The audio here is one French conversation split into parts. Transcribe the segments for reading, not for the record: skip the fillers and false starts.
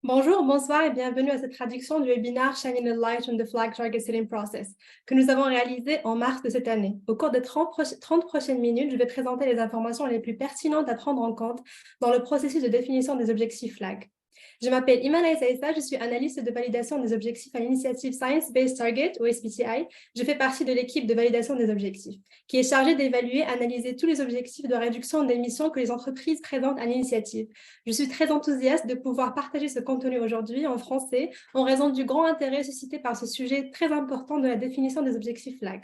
Bonjour, bonsoir et bienvenue à cette traduction du webinaire Shining a Light on the Flag Target Setting Process que nous avons réalisé en mars de cette année. Au cours des 30 prochaines minutes, je vais présenter les informations les plus pertinentes à prendre en compte dans le processus de définition des objectifs flag. Je m'appelle Imana Essaïssa, je suis analyste de validation des objectifs à l'initiative Science Based Target ou SBTI. Je fais partie de l'équipe de validation des objectifs, qui est chargée d'évaluer et analyser tous les objectifs de réduction d'émissions que les entreprises présentent à l'initiative. Je suis très enthousiaste de pouvoir partager ce contenu aujourd'hui en français en raison du grand intérêt suscité par ce sujet très important de la définition des objectifs flag.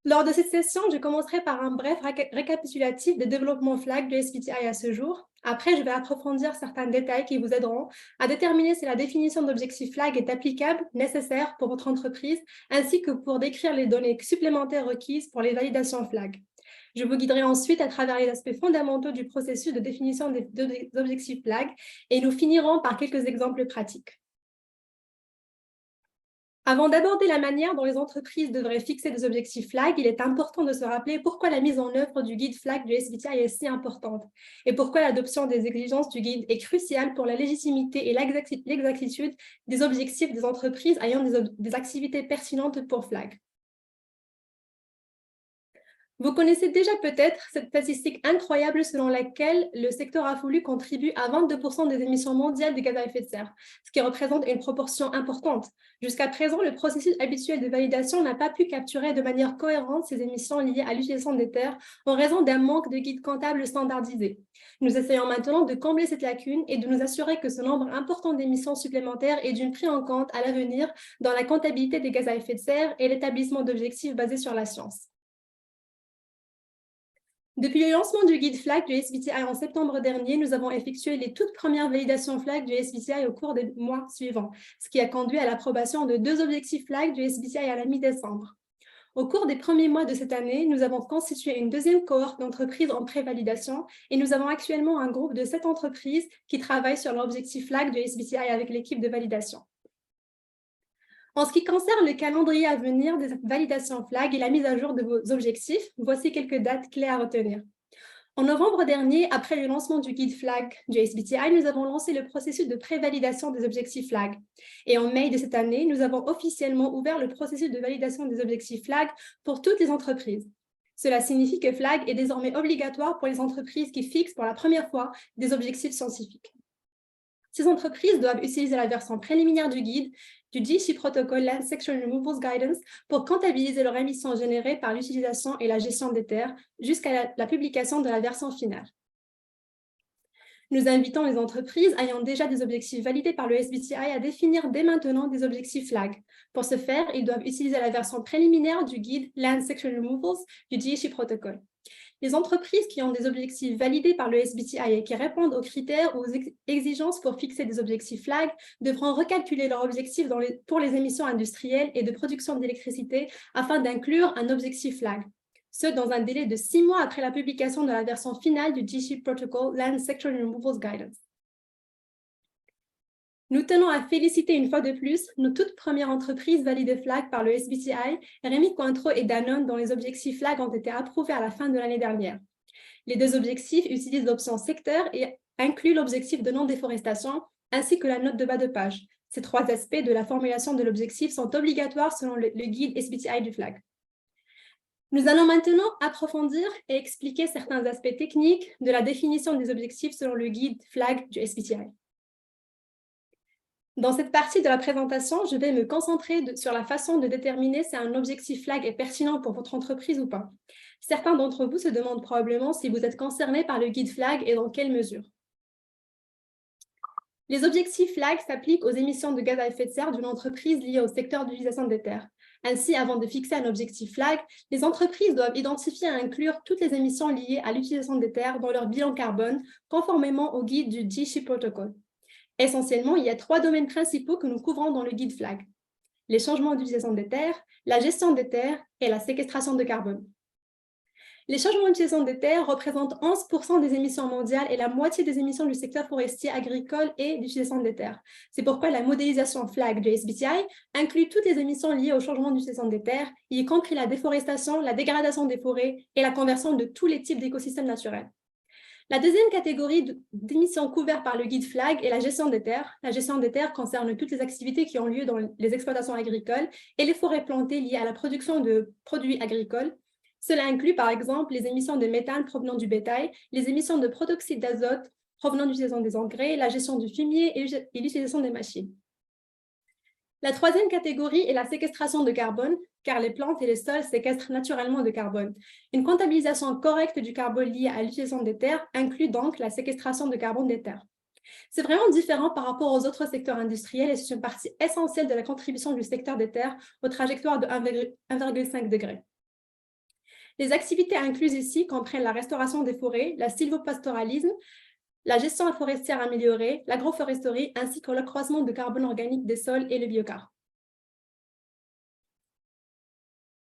Lors de cette session, je commencerai par un bref récapitulatif des développements flag du SBTI à ce jour. Après, je vais approfondir certains détails qui vous aideront à déterminer si la définition d'objectifs flag est applicable, nécessaire pour votre entreprise, ainsi que pour décrire les données supplémentaires requises pour les validations flag. Je vous guiderai ensuite à travers les aspects fondamentaux du processus de définition des objectifs flag et nous finirons par quelques exemples pratiques. Avant d'aborder la manière dont les entreprises devraient fixer des objectifs flag, il est important de se rappeler pourquoi la mise en œuvre du guide flag du SBTI est si importante et pourquoi l'adoption des exigences du guide est cruciale pour la légitimité et l'exactitude des objectifs des entreprises ayant des activités pertinentes pour flag. Vous connaissez déjà peut-être cette statistique incroyable selon laquelle le secteur affolu contribue à 22% des émissions mondiales de gaz à effet de serre, ce qui représente une proportion importante. Jusqu'à présent, le processus habituel de validation n'a pas pu capturer de manière cohérente ces émissions liées à l'utilisation des terres en raison d'un manque de guides comptables standardisés. Nous essayons maintenant de combler cette lacune et de nous assurer que ce nombre important d'émissions supplémentaires est d'une prise en compte à l'avenir dans la comptabilité des gaz à effet de serre et l'établissement d'objectifs basés sur la science. Depuis le lancement du guide flag du SBTI en septembre dernier, nous avons effectué les toutes premières validations flag du SBTI au cours des mois suivants, ce qui a conduit à l'approbation de 2 objectifs flag du SBTI à la mi-décembre. Au cours des premiers mois de cette année, nous avons constitué une deuxième cohorte d'entreprises en pré-validation et nous avons actuellement un groupe de 7 entreprises qui travaillent sur l'objectif flag du SBTI avec l'équipe de validation. En ce qui concerne le calendrier à venir des validations flag et la mise à jour de vos objectifs, voici quelques dates clés à retenir. En novembre dernier, après le lancement du guide flag du SBTI, nous avons lancé le processus de pré-validation des objectifs flag. Et en mai de cette année, nous avons officiellement ouvert le processus de validation des objectifs flag pour toutes les entreprises. Cela signifie que flag est désormais obligatoire pour les entreprises qui fixent pour la première fois des objectifs scientifiques. Ces entreprises doivent utiliser la version préliminaire du guide du GC Protocol Land Section Removals Guidance pour comptabiliser leurs émissions générées par l'utilisation et la gestion des terres jusqu'à la publication de la version finale. Nous invitons les entreprises ayant déjà des objectifs validés par le SBTI à définir dès maintenant des objectifs flag. Pour ce faire, ils doivent utiliser la version préliminaire du guide Land Section Removals du GC Protocol. Les entreprises qui ont des objectifs validés par le SBTI et qui répondent aux critères ou aux exigences pour fixer des objectifs flag devront recalculer leurs objectifs pour les émissions industrielles et de production d'électricité afin d'inclure un objectif flag. Ce, dans un délai de 6 mois après la publication de la version finale du GC Protocol Land Sector Removals Guidance. Nous tenons à féliciter une fois de plus nos toutes premières entreprises validées flag par le SBTI, Rémy Cointreau et Danone, dont les objectifs flag ont été approuvés à la fin de l'année dernière. Les 2 objectifs utilisent l'option secteur et incluent l'objectif de non-déforestation ainsi que la note de bas de page. Ces 3 aspects de la formulation de l'objectif sont obligatoires selon le guide SBTI du flag. Nous allons maintenant approfondir et expliquer certains aspects techniques de la définition des objectifs selon le guide flag du SBTI. Dans cette partie de la présentation, je vais me concentrer sur la façon de déterminer si un objectif flag est pertinent pour votre entreprise ou pas. Certains d'entre vous se demandent probablement si vous êtes concernés par le guide flag et dans quelle mesure. Les objectifs flag s'appliquent aux émissions de gaz à effet de serre d'une entreprise liée au secteur d'utilisation des terres. Ainsi, avant de fixer un objectif flag, les entreprises doivent identifier et inclure toutes les émissions liées à l'utilisation des terres dans leur bilan carbone, conformément au guide du GC Protocol. Essentiellement, il y a 3 domaines principaux que nous couvrons dans le guide flag: les changements d'utilisation des terres, la gestion des terres et la séquestration de carbone. Les changements d'utilisation des terres représentent 11% des émissions mondiales et la moitié des émissions du secteur forestier, agricole et d'utilisation des terres. C'est pourquoi la modélisation flag de SBTI inclut toutes les émissions liées au changement d'utilisation des terres, y compris la déforestation, la dégradation des forêts et la conversion de tous les types d'écosystèmes naturels. La deuxième catégorie d'émissions couvertes par le guide FLAG est la gestion des terres. La gestion des terres concerne toutes les activités qui ont lieu dans les exploitations agricoles et les forêts plantées liées à la production de produits agricoles. Cela inclut par exemple les émissions de méthane provenant du bétail, les émissions de protoxyde d'azote provenant de l'utilisation des engrais, la gestion du fumier et l'utilisation des machines. La troisième catégorie est la séquestration de carbone, car les plantes et les sols séquestrent naturellement de carbone. Une comptabilisation correcte du carbone lié à l'utilisation des terres inclut donc la séquestration de carbone des terres. C'est vraiment différent par rapport aux autres secteurs industriels et c'est une partie essentielle de la contribution du secteur des terres aux trajectoires de 1,5 degré. Les activités incluses ici comprennent la restauration des forêts, la sylvopastoralisme, la gestion forestière améliorée, l'agroforesterie, ainsi que l'accroissement de carbone organique des sols et le biocar.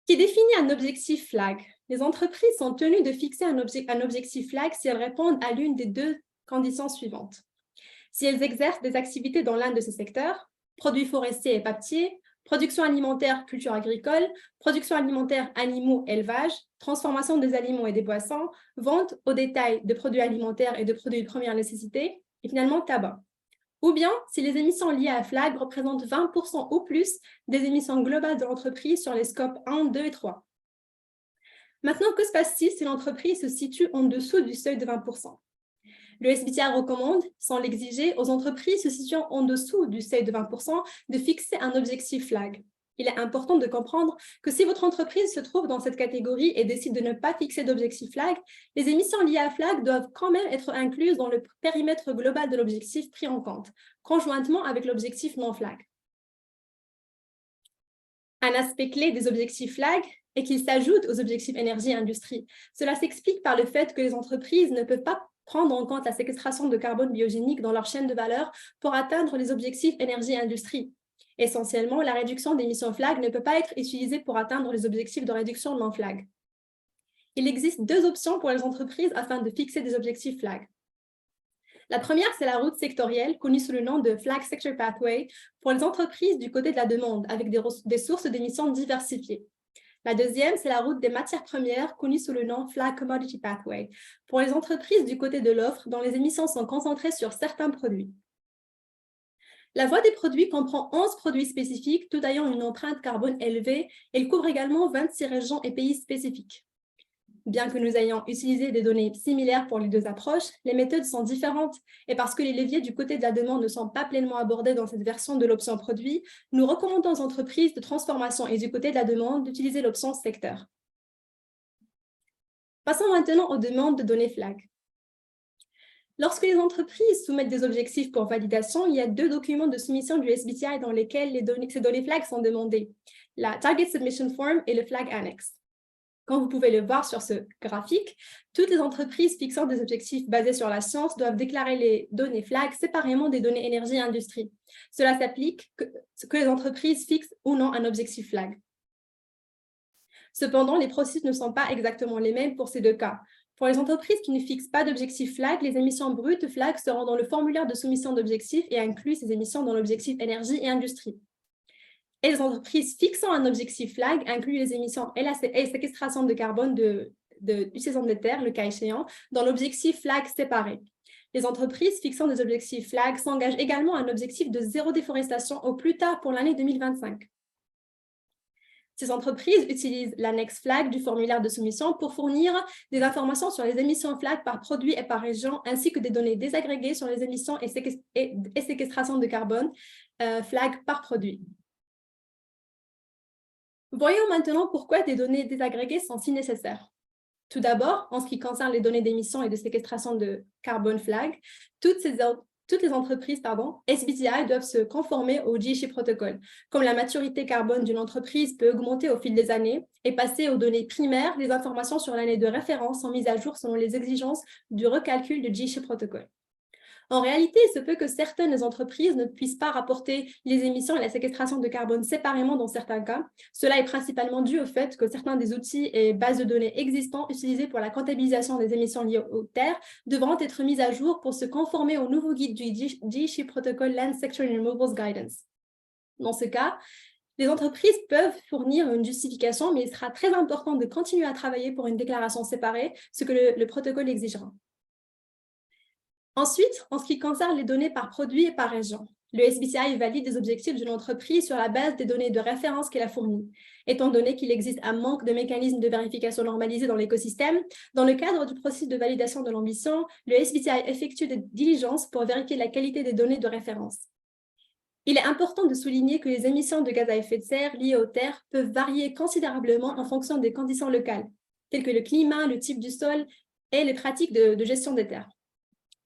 Qui définit un objectif FLAG? Les entreprises sont tenues de fixer un objectif FLAG si elles répondent à l'une des deux conditions suivantes. Si elles exercent des activités dans l'un de ces secteurs, produits forestiers et papetiers, production alimentaire, culture agricole, production alimentaire, animaux, élevage, transformation des aliments et des boissons, vente au détail de produits alimentaires et de produits de première nécessité, et finalement tabac. Ou bien si les émissions liées à FLAG représentent 20% ou plus des émissions globales de l'entreprise sur les scopes 1, 2 et 3. Maintenant, que se passe-t-il si l'entreprise se situe en dessous du seuil de 20%? Le SBTi recommande, sans l'exiger, aux entreprises se situant en dessous du seuil de 20% de fixer un objectif FLAG. Il est important de comprendre que si votre entreprise se trouve dans cette catégorie et décide de ne pas fixer d'objectif FLAG, les émissions liées à FLAG doivent quand même être incluses dans le périmètre global de l'objectif pris en compte, conjointement avec l'objectif non FLAG. Un aspect clé des objectifs FLAG est qu'ils s'ajoutent aux objectifs énergie et industrie. Cela s'explique par le fait que les entreprises ne peuvent pas prendre en compte la séquestration de carbone biogénique dans leur chaîne de valeur pour atteindre les objectifs énergie et industrie. Essentiellement, la réduction d'émissions FLAG ne peut pas être utilisée pour atteindre les objectifs de réduction non FLAG. Il existe deux options pour les entreprises afin de fixer des objectifs FLAG. La première, c'est la route sectorielle, connue sous le nom de Flag Sector Pathway, pour les entreprises du côté de la demande, avec des sources d'émissions diversifiées. La deuxième, c'est la route des matières premières, connue sous le nom Flag Commodity Pathway, pour les entreprises du côté de l'offre, dont les émissions sont concentrées sur certains produits. La voie des produits comprend 11 produits spécifiques, tout ayant une empreinte carbone élevée. Elle couvre également 26 régions et pays spécifiques. Bien que nous ayons utilisé des données similaires pour les deux approches, les méthodes sont différentes et parce que les leviers du côté de la demande ne sont pas pleinement abordés dans cette version de l'option produit, nous recommandons aux entreprises de transformation et du côté de la demande d'utiliser l'option secteur. Passons maintenant aux demandes de données FLAG. Lorsque les entreprises soumettent des objectifs pour validation, il y a deux documents de soumission du SBTi dans lesquels ces données FLAG sont demandées, la Target Submission Form et le FLAG Annex. Comme vous pouvez le voir sur ce graphique, toutes les entreprises fixant des objectifs basés sur la science doivent déclarer les données FLAG séparément des données énergie et industrie. Cela s'applique que les entreprises fixent ou non un objectif FLAG. Cependant, les processus ne sont pas exactement les mêmes pour ces deux cas. Pour les entreprises qui ne fixent pas d'objectif FLAG, les émissions brutes FLAG seront dans le formulaire de soumission d'objectifs et incluent ces émissions dans l'objectif énergie et industrie. Et les entreprises fixant un objectif FLAG incluent les émissions et la séquestration de carbone d'utilisation des terres, le cas échéant, dans l'objectif FLAG séparé. Les entreprises fixant des objectifs FLAG s'engagent également à un objectif de zéro déforestation au plus tard pour l'année 2025. Ces entreprises utilisent l'annexe FLAG du formulaire de soumission pour fournir des informations sur les émissions FLAG par produit et par région, ainsi que des données désagrégées sur les émissions et séquestration de carbone FLAG par produit. Voyons maintenant pourquoi des données désagrégées sont si nécessaires. Tout d'abord, en ce qui concerne les données d'émission et de séquestration de carbone FLAG, toutes les entreprises SBTi doivent se conformer au GHG Protocol. Comme la maturité carbone d'une entreprise peut augmenter au fil des années et passer aux données primaires, les informations sur l'année de référence sont mises à jour selon les exigences du recalcul du GHG Protocol. En réalité, il se peut que certaines entreprises ne puissent pas rapporter les émissions et la séquestration de carbone séparément dans certains cas. Cela est principalement dû au fait que certains des outils et bases de données existants utilisés pour la comptabilisation des émissions liées aux terres devront être mis à jour pour se conformer au nouveau guide du GHG Protocol Land Sector and Removals Guidance. Dans ce cas, les entreprises peuvent fournir une justification, mais il sera très important de continuer à travailler pour une déclaration séparée, ce que le protocole exigera. Ensuite, en ce qui concerne les données par produit et par région, le SBTi valide les objectifs d'une entreprise sur la base des données de référence qu'elle a fournies. Étant donné qu'il existe un manque de mécanismes de vérification normalisés dans l'écosystème, dans le cadre du processus de validation de l'ambition, le SBTi effectue des diligences pour vérifier la qualité des données de référence. Il est important de souligner que les émissions de gaz à effet de serre liées aux terres peuvent varier considérablement en fonction des conditions locales, telles que le climat, le type du sol et les pratiques de gestion des terres.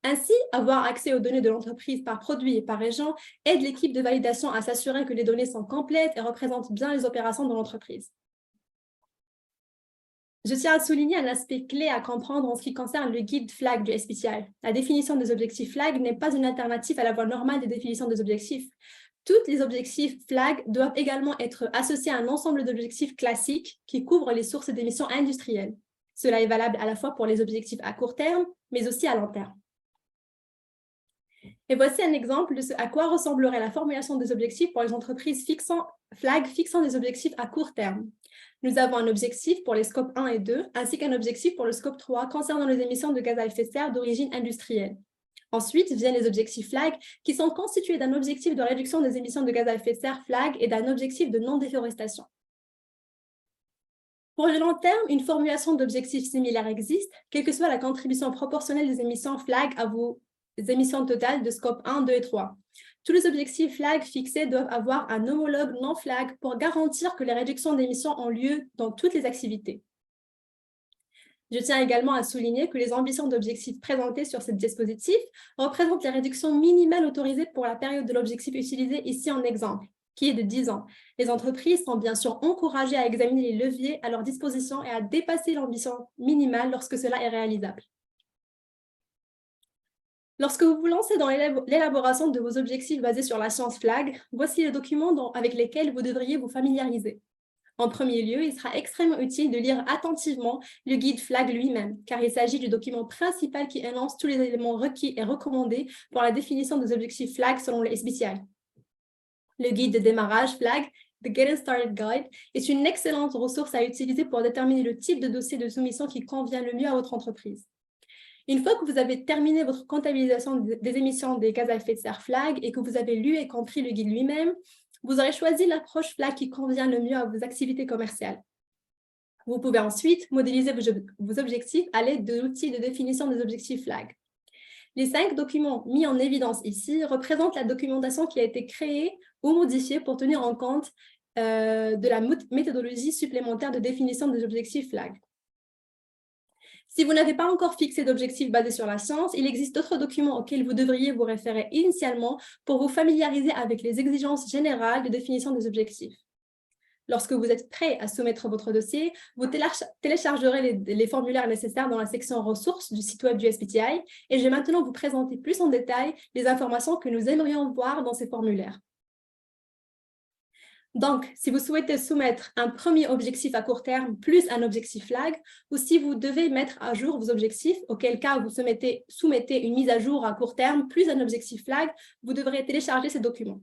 Ainsi, avoir accès aux données de l'entreprise par produit et par région aide l'équipe de validation à s'assurer que les données sont complètes et représentent bien les opérations de l'entreprise. Je tiens à souligner un aspect clé à comprendre en ce qui concerne le guide FLAG du SBTi. La définition des objectifs FLAG n'est pas une alternative à la voie normale des définitions des objectifs. Tous les objectifs FLAG doivent également être associés à un ensemble d'objectifs classiques qui couvrent les sources d'émissions industrielles. Cela est valable à la fois pour les objectifs à court terme, mais aussi à long terme. Et voici un exemple de ce à quoi ressemblerait la formulation des objectifs pour les entreprises FLAG fixant des objectifs à court terme. Nous avons un objectif pour les scopes 1 et 2, ainsi qu'un objectif pour le scope 3 concernant les émissions de gaz à effet de serre d'origine industrielle. Ensuite viennent les objectifs FLAG, qui sont constitués d'un objectif de réduction des émissions de gaz à effet de serre FLAG et d'un objectif de non-déforestation. Pour le long terme, une formulation d'objectifs similaire existe, quelle que soit la contribution proportionnelle des émissions FLAG à vos émissions totales de scope 1, 2 et 3. Tous les objectifs FLAG fixés doivent avoir un homologue non FLAG pour garantir que les réductions d'émissions ont lieu dans toutes les activités. Je tiens également à souligner que les ambitions d'objectifs présentées sur ce dispositif représentent les réductions minimales autorisées pour la période de l'objectif utilisé ici en exemple, qui est de 10 ans. Les entreprises sont bien sûr encouragées à examiner les leviers à leur disposition et à dépasser l'ambition minimale lorsque cela est réalisable. Lorsque vous vous lancez dans l'élaboration de vos objectifs basés sur la science FLAG, voici les documents avec lesquels vous devriez vous familiariser. En premier lieu, il sera extrêmement utile de lire attentivement le guide FLAG lui-même, car il s'agit du document principal qui énonce tous les éléments requis et recommandés pour la définition des objectifs FLAG selon le SBTi. Le guide de démarrage FLAG, The Getting Started Guide, est une excellente ressource à utiliser pour déterminer le type de dossier de soumission qui convient le mieux à votre entreprise. Une fois que vous avez terminé votre comptabilisation des émissions des gaz à effet de serre FLAG et que vous avez lu et compris le guide lui-même, vous aurez choisi l'approche FLAG qui convient le mieux à vos activités commerciales. Vous pouvez ensuite modéliser vos objectifs à l'aide de l'outil de définition des objectifs FLAG. Les 5 documents mis en évidence ici représentent la documentation qui a été créée ou modifiée pour tenir en compte de la méthodologie supplémentaire de définition des objectifs FLAG. Si vous n'avez pas encore fixé d'objectifs basés sur la science, il existe d'autres documents auxquels vous devriez vous référer initialement pour vous familiariser avec les exigences générales de définition des objectifs. Lorsque vous êtes prêt à soumettre votre dossier, vous téléchargerez les formulaires nécessaires dans la section ressources du site web du SBTi et je vais maintenant vous présenter plus en détail les informations que nous aimerions voir dans ces formulaires. Donc, si vous souhaitez soumettre un premier objectif à court terme plus un objectif FLAG, ou si vous devez mettre à jour vos objectifs, auquel cas vous soumettez une mise à jour à court terme plus un objectif FLAG, vous devrez télécharger ces documents.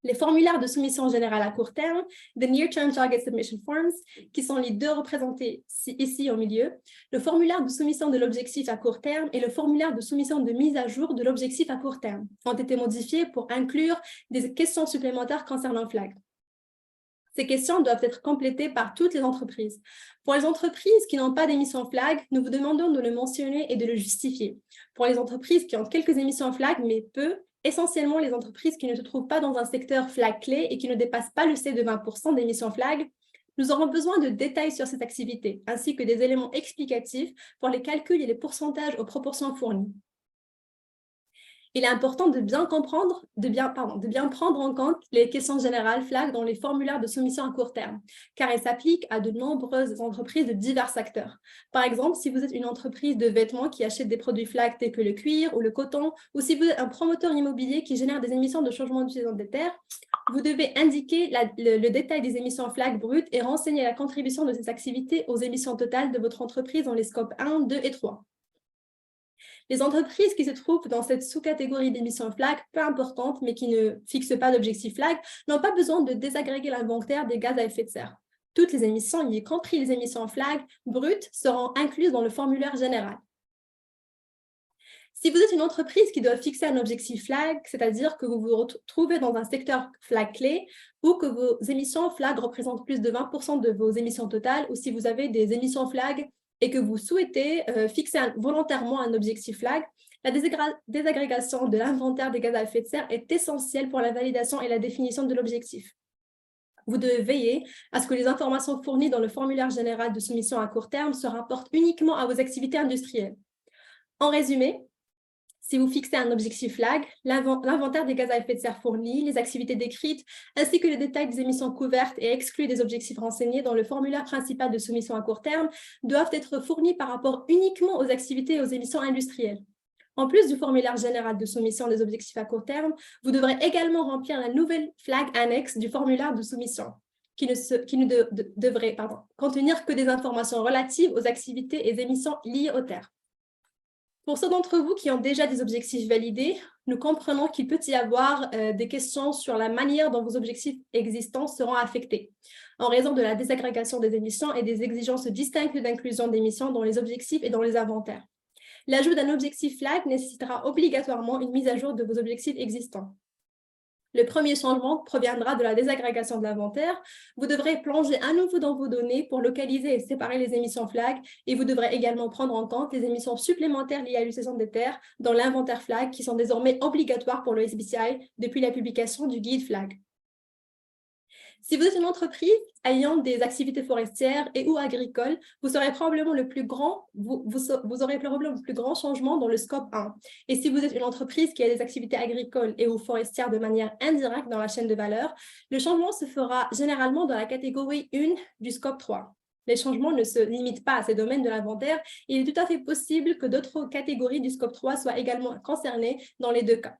Les formulaires de soumission générale à court terme, the Near Term Target Submission Forms, qui sont les deux représentés ici au milieu, le formulaire de soumission de l'objectif à court terme et le formulaire de soumission de mise à jour de l'objectif à court terme, ont été modifiés pour inclure des questions supplémentaires concernant FLAG. Ces questions doivent être complétées par toutes les entreprises. Pour les entreprises qui n'ont pas d'émissions FLAG, nous vous demandons de le mentionner et de le justifier. Pour les entreprises qui ont quelques émissions FLAG, mais peu, essentiellement les entreprises qui ne se trouvent pas dans un secteur FLAG clé et qui ne dépassent pas le seuil de 20% d'émissions FLAG, nous aurons besoin de détails sur cette activité, ainsi que des éléments explicatifs pour les calculs et les pourcentages aux proportions fournies. Il est important de bien prendre en compte les questions générales FLAG dans les formulaires de soumission à court terme, car elles s'appliquent à de nombreuses entreprises de divers secteurs. Par exemple, si vous êtes une entreprise de vêtements qui achète des produits FLAG tels que le cuir ou le coton, ou si vous êtes un promoteur immobilier qui génère des émissions de changement d'utilisation des terres, vous devez indiquer le détail des émissions FLAG brutes et renseigner la contribution de ces activités aux émissions totales de votre entreprise dans les scopes 1, 2 et 3. Les entreprises qui se trouvent dans cette sous-catégorie d'émissions FLAG peu importantes, mais qui ne fixent pas d'objectif FLAG, n'ont pas besoin de désagréger l'inventaire des gaz à effet de serre. Toutes les émissions, y compris les émissions FLAG brutes, seront incluses dans le formulaire général. Si vous êtes une entreprise qui doit fixer un objectif flag, c'est-à-dire que vous vous retrouvez dans un secteur flag clé ou que vos émissions flag représentent plus de 20% de vos émissions totales, ou si vous avez des émissions flag et que vous souhaitez fixer volontairement un objectif flag, la désagrégation de l'inventaire des gaz à effet de serre est essentielle pour la validation et la définition de l'objectif. Vous devez veiller à ce que les informations fournies dans le formulaire général de soumission à court terme se rapportent uniquement à vos activités industrielles. En résumé, si vous fixez un objectif flag, l'inventaire des gaz à effet de serre fournis, les activités décrites, ainsi que les détails des émissions couvertes et exclues des objectifs renseignés dans le formulaire principal de soumission à court terme doivent être fournis par rapport uniquement aux activités et aux émissions industrielles. En plus du formulaire général de soumission des objectifs à court terme, vous devrez également remplir la nouvelle flag annexe du formulaire de soumission, qui ne devrait contenir que des informations relatives aux activités et émissions liées aux terres. Pour ceux d'entre vous qui ont déjà des objectifs validés, nous comprenons qu'il peut y avoir des questions sur la manière dont vos objectifs existants seront affectés, en raison de la désagrégation des émissions et des exigences distinctes d'inclusion d'émissions dans les objectifs et dans les inventaires. L'ajout d'un objectif flag nécessitera obligatoirement une mise à jour de vos objectifs existants. Le premier changement proviendra de la désagrégation de l'inventaire. Vous devrez plonger à nouveau dans vos données pour localiser et séparer les émissions flag et vous devrez également prendre en compte les émissions supplémentaires liées à l'utilisation des terres dans l'inventaire flag qui sont désormais obligatoires pour le SBTi depuis la publication du guide flag. Si vous êtes une entreprise ayant des activités forestières et ou agricoles, vous aurez probablement le plus grand changement dans le scope 1. Et si vous êtes une entreprise qui a des activités agricoles et ou forestières de manière indirecte dans la chaîne de valeur, le changement se fera généralement dans la catégorie 1 du scope 3. Les changements ne se limitent pas à ces domaines de l'inventaire. Il est tout à fait possible que d'autres catégories du scope 3 soient également concernées dans les deux cas.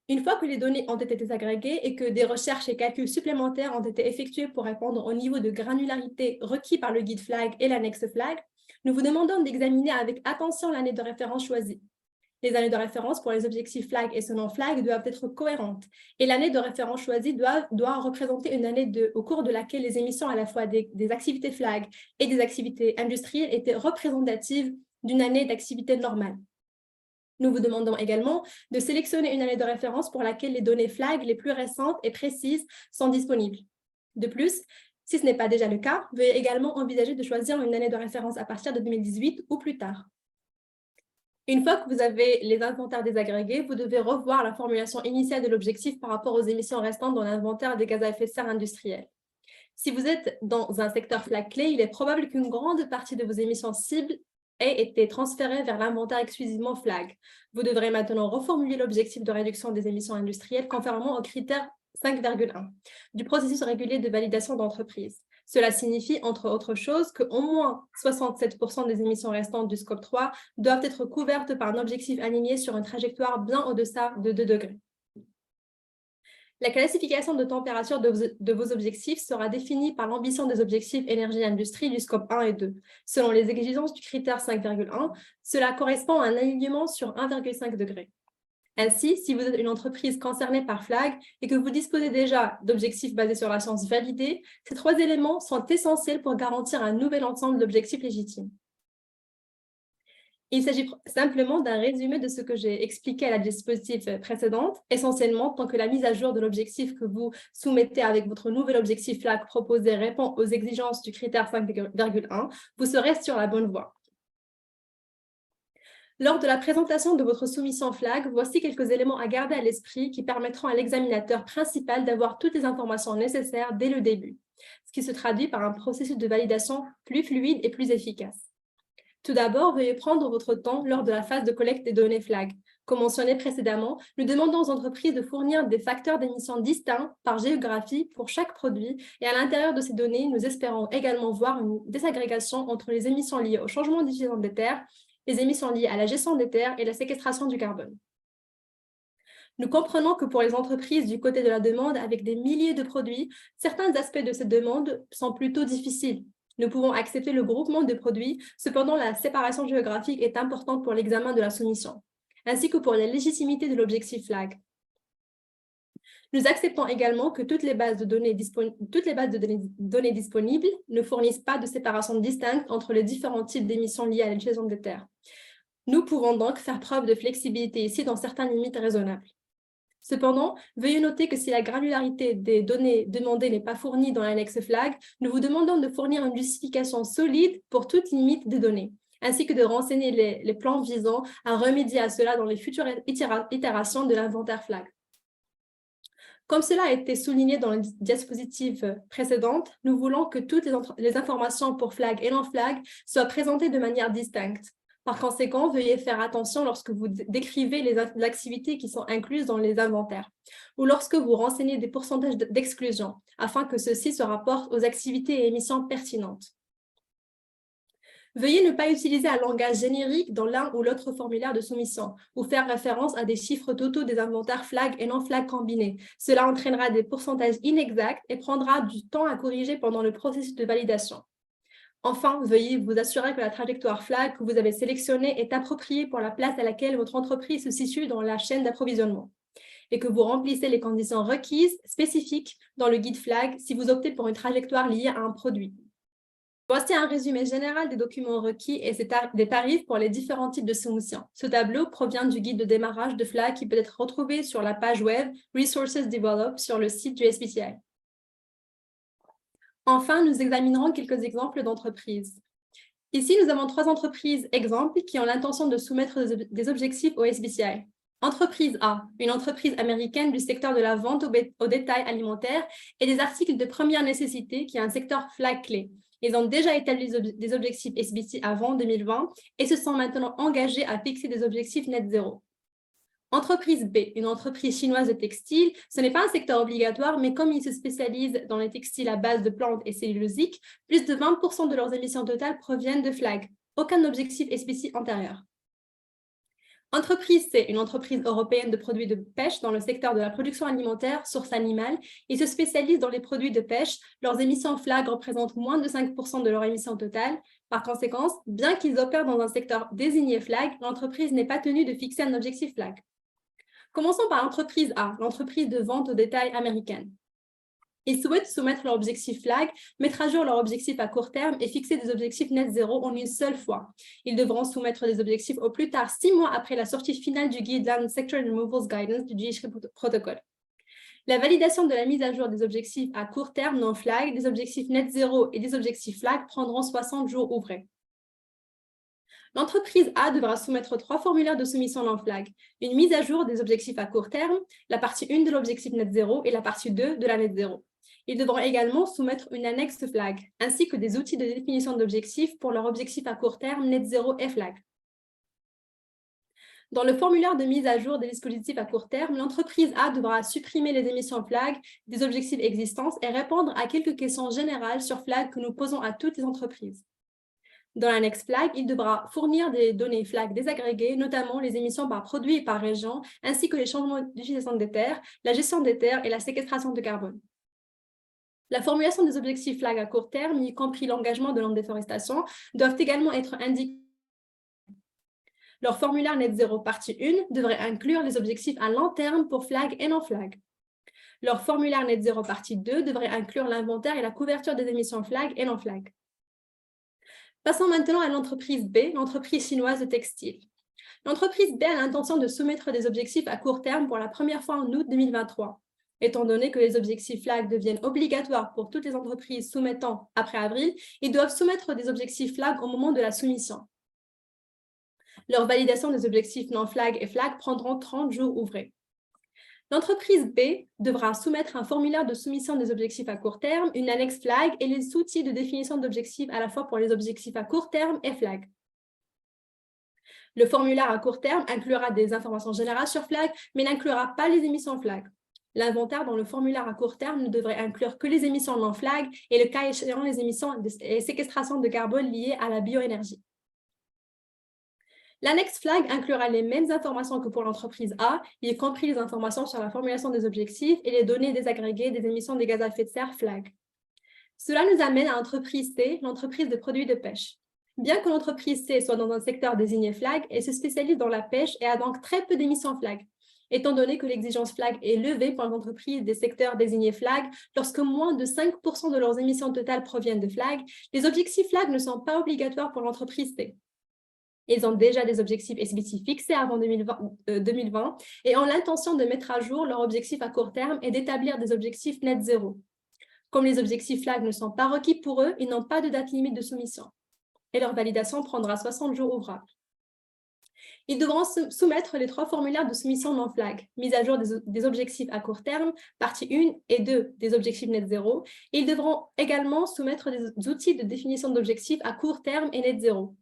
Une fois que les données ont été désagrégées et que des recherches et calculs supplémentaires ont été effectués pour répondre au niveau de granularité requis par le guide flag et l'annexe flag, nous vous demandons d'examiner avec attention l'année de référence choisie. Les années de référence pour les objectifs flag et non flag doivent être cohérentes et l'année de référence choisie doit représenter une année au cours de laquelle les émissions à la fois des activités flag et des activités industrielles étaient représentatives d'une année d'activité normale. Nous vous demandons également de sélectionner une année de référence pour laquelle les données flag les plus récentes et précises sont disponibles. De plus, si ce n'est pas déjà le cas, veuillez également envisager de choisir une année de référence à partir de 2018 ou plus tard. Une fois que vous avez les inventaires désagrégés, vous devez revoir la formulation initiale de l'objectif par rapport aux émissions restantes dans l'inventaire des gaz à effet de serre industriels. Si vous êtes dans un secteur flag clé, il est probable qu'une grande partie de vos émissions cibles ait été transférée vers l'inventaire exclusivement flag. Vous devrez maintenant reformuler l'objectif de réduction des émissions industrielles conformément au critère 5,1 du processus régulier de validation d'entreprise. Cela signifie, entre autres choses, qu'au moins 67% des émissions restantes du scope 3 doivent être couvertes par un objectif aligné sur une trajectoire bien au-deçà de 2 degrés. La classification de température de vos objectifs sera définie par l'ambition des objectifs énergie-industrie du scope 1 et 2. Selon les exigences du critère 5,1, cela correspond à un alignement sur 1,5 degré. Ainsi, si vous êtes une entreprise concernée par flag et que vous disposez déjà d'objectifs basés sur la science validée, ces 3 éléments sont essentiels pour garantir un nouvel ensemble d'objectifs légitimes. Il s'agit simplement d'un résumé de ce que j'ai expliqué à la diapositive précédente, essentiellement tant que la mise à jour de l'objectif que vous soumettez avec votre nouvel objectif flag proposé répond aux exigences du critère 5,1, vous serez sur la bonne voie. Lors de la présentation de votre soumission flag, voici quelques éléments à garder à l'esprit qui permettront à l'examinateur principal d'avoir toutes les informations nécessaires dès le début, ce qui se traduit par un processus de validation plus fluide et plus efficace. Tout d'abord, veuillez prendre votre temps lors de la phase de collecte des données flag. Comme mentionné précédemment, nous demandons aux entreprises de fournir des facteurs d'émission distincts par géographie pour chaque produit et à l'intérieur de ces données, nous espérons également voir une désagrégation entre les émissions liées au changement d'utilisation des terres, les émissions liées à la gestion des terres et la séquestration du carbone. Nous comprenons que pour les entreprises du côté de la demande avec des milliers de produits, certains aspects de cette demande sont plutôt difficiles. Nous pouvons accepter le groupement de produits, cependant la séparation géographique est importante pour l'examen de la soumission, ainsi que pour la légitimité de l'objectif flag. Nous acceptons également que toutes les bases de données disponibles ne fournissent pas de séparation distincte entre les différents types d'émissions liées à l'utilisation des terres. Nous pouvons donc faire preuve de flexibilité ici dans certaines limites raisonnables. Cependant, veuillez noter que si la granularité des données demandées n'est pas fournie dans l'annexe flag, nous vous demandons de fournir une justification solide pour toute limite des données, ainsi que de renseigner les plans visant à remédier à cela dans les futures itérations de l'inventaire flag. Comme cela a été souligné dans la diapositive précédente, nous voulons que toutes les informations pour flag et non-flag soient présentées de manière distincte. Par conséquent, veuillez faire attention lorsque vous décrivez les activités qui sont incluses dans les inventaires ou lorsque vous renseignez des pourcentages d'exclusion, afin que ceux-ci se rapportent aux activités et émissions pertinentes. Veuillez ne pas utiliser un langage générique dans l'un ou l'autre formulaire de soumission ou faire référence à des chiffres totaux des inventaires flag et non-flag combinés. Cela entraînera des pourcentages inexacts et prendra du temps à corriger pendant le processus de validation. Enfin, veuillez vous assurer que la trajectoire flag que vous avez sélectionnée est appropriée pour la place à laquelle votre entreprise se situe dans la chaîne d'approvisionnement et que vous remplissez les conditions requises spécifiques dans le guide flag si vous optez pour une trajectoire liée à un produit. Voici un résumé général des documents requis et des tarifs pour les différents types de soumissions. Ce tableau provient du guide de démarrage de flag qui peut être retrouvé sur la page web Resources Developed sur le site du SBTi. Enfin, nous examinerons quelques exemples d'entreprises. Ici, nous avons 3 entreprises exemples qui ont l'intention de soumettre des objectifs au SBTi. Entreprise A, une entreprise américaine du secteur de la vente au détail alimentaire et des articles de première nécessité qui est un secteur flag clé. Ils ont déjà établi des objectifs SBT avant 2020 et se sont maintenant engagés à fixer des objectifs net zéro. Entreprise B, une entreprise chinoise de textile, ce n'est pas un secteur obligatoire, mais comme ils se spécialisent dans les textiles à base de plantes et cellulosiques, plus de 20% de leurs émissions totales proviennent de flag. Aucun objectif SBT antérieur. Entreprise C, une entreprise européenne de produits de pêche dans le secteur de la production alimentaire, source animale. Ils se spécialisent dans les produits de pêche. Leurs émissions flag représentent moins de 5% de leur émission totale. Par conséquent, bien qu'ils opèrent dans un secteur désigné flag, l'entreprise n'est pas tenue de fixer un objectif flag. Commençons par l'entreprise A, l'entreprise de vente au détail américaine. Ils souhaitent soumettre leur objectif flag, mettre à jour leur objectif à court terme et fixer des objectifs net zéro en une seule fois. Ils devront soumettre des objectifs au plus tard 6 mois après la sortie finale du Guideline Sector Removals Guidance du GHG Protocol. La validation de la mise à jour des objectifs à court terme non flag, des objectifs net zéro et des objectifs flag prendront 60 jours ouvrés. L'entreprise A devra soumettre 3 formulaires de soumission non flag, une mise à jour des objectifs à court terme, la partie 1 de l'objectif net zéro et la partie 2 de la net zéro. Ils devront également soumettre une annexe flag, ainsi que des outils de définition d'objectifs pour leur objectif à court terme net zéro et flag. Dans le formulaire de mise à jour des dispositifs à court terme, l'entreprise A devra supprimer les émissions flag des objectifs existants et répondre à quelques questions générales sur flag que nous posons à toutes les entreprises. Dans l'annexe flag, il devra fournir des données flag désagrégées, notamment les émissions par produit et par région, ainsi que les changements d'utilisation des terres, la gestion des terres et la séquestration de carbone. La formulation des objectifs flag à court terme, y compris l'engagement de non-déforestation, doivent également être indiqués. Leur formulaire net zéro partie 1 devrait inclure les objectifs à long terme pour flag et non-flag. Leur formulaire net zéro partie 2 devrait inclure l'inventaire et la couverture des émissions flag et non-flag. Passons maintenant à l'entreprise B, l'entreprise chinoise de textile. L'entreprise B a l'intention de soumettre des objectifs à court terme pour la première fois en août 2023. Étant donné que les objectifs flag deviennent obligatoires pour toutes les entreprises soumettant après avril, ils doivent soumettre des objectifs flag au moment de la soumission. Leur validation des objectifs non flag et flag prendront 30 jours ouvrés. L'entreprise B devra soumettre un formulaire de soumission des objectifs à court terme, une annexe flag et les outils de définition d'objectifs à la fois pour les objectifs à court terme et flag. Le formulaire à court terme inclura des informations générales sur flag, mais n'inclura pas les émissions flag. L'inventaire dans le formulaire à court terme ne devrait inclure que les émissions non flag et le cas échéant les émissions et séquestration de carbone liées à la bioénergie. L'annexe flag inclura les mêmes informations que pour l'entreprise A, y compris les informations sur la formulation des objectifs et les données désagrégées des émissions de gaz à effet de serre flag. Cela nous amène à l'entreprise C, l'entreprise de produits de pêche. Bien que l'entreprise C soit dans un secteur désigné flag, elle se spécialise dans la pêche et a donc très peu d'émissions flag. Étant donné que l'exigence flag est levée pour les entreprises des secteurs désignés flag, lorsque moins de 5% de leurs émissions totales proviennent de flag, les objectifs flag ne sont pas obligatoires pour l'entreprise C. Ils ont déjà des objectifs SBT fixés avant 2020 et ont l'intention de mettre à jour leurs objectifs à court terme et d'établir des objectifs net zéro. Comme les objectifs FLAG ne sont pas requis pour eux, ils n'ont pas de date limite de soumission et leur validation prendra 60 jours ouvrables. Ils devront soumettre les 3 formulaires de soumission non FLAG, mise à jour des objectifs à court terme, partie 1 et 2 des objectifs net zéro. Et ils devront également soumettre des outils de définition d'objectifs à court terme et net zéro.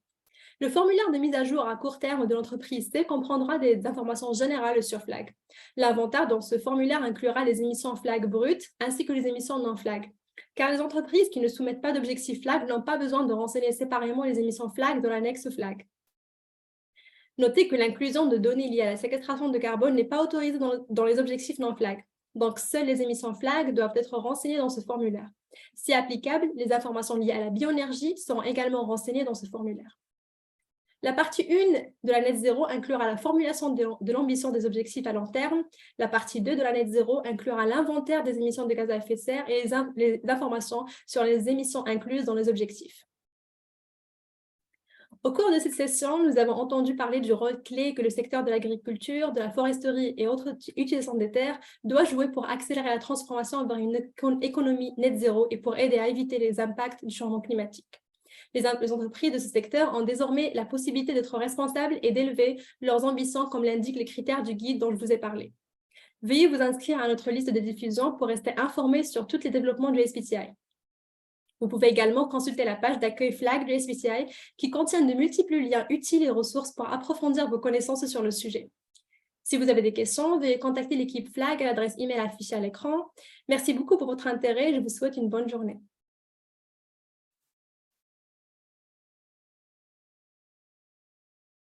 Le formulaire de mise à jour à court terme de l'entreprise C comprendra des informations générales sur FLAG. L'inventaire dans ce formulaire inclura les émissions FLAG brutes ainsi que les émissions non FLAG. Car les entreprises qui ne soumettent pas d'objectifs FLAG n'ont pas besoin de renseigner séparément les émissions FLAG dans l'annexe FLAG. Notez que l'inclusion de données liées à la séquestration de carbone n'est pas autorisée dans les objectifs non FLAG. Donc, seules les émissions FLAG doivent être renseignées dans ce formulaire. Si applicable, les informations liées à la bioénergie seront également renseignées dans ce formulaire. La partie 1 de la net zéro inclura la formulation de l'ambition des objectifs à long terme. La partie 2 de la net zéro inclura l'inventaire des émissions de gaz à effet de serre et les informations sur les émissions incluses dans les objectifs. Au cours de cette session, nous avons entendu parler du rôle clé que le secteur de l'agriculture, de la foresterie et autres utilisations des terres doit jouer pour accélérer la transformation vers une économie net zéro et pour aider à éviter les impacts du changement climatique. Les entreprises de ce secteur ont désormais la possibilité d'être responsables et d'élever leurs ambitions comme l'indiquent les critères du guide dont je vous ai parlé. Veuillez vous inscrire à notre liste de diffusion pour rester informé sur tous les développements du SBTi. Vous pouvez également consulter la page d'accueil FLAG du SBTi qui contient de multiples liens utiles et ressources pour approfondir vos connaissances sur le sujet. Si vous avez des questions, veuillez contacter l'équipe FLAG à l'adresse email affichée à l'écran. Merci beaucoup pour votre intérêt et je vous souhaite une bonne journée.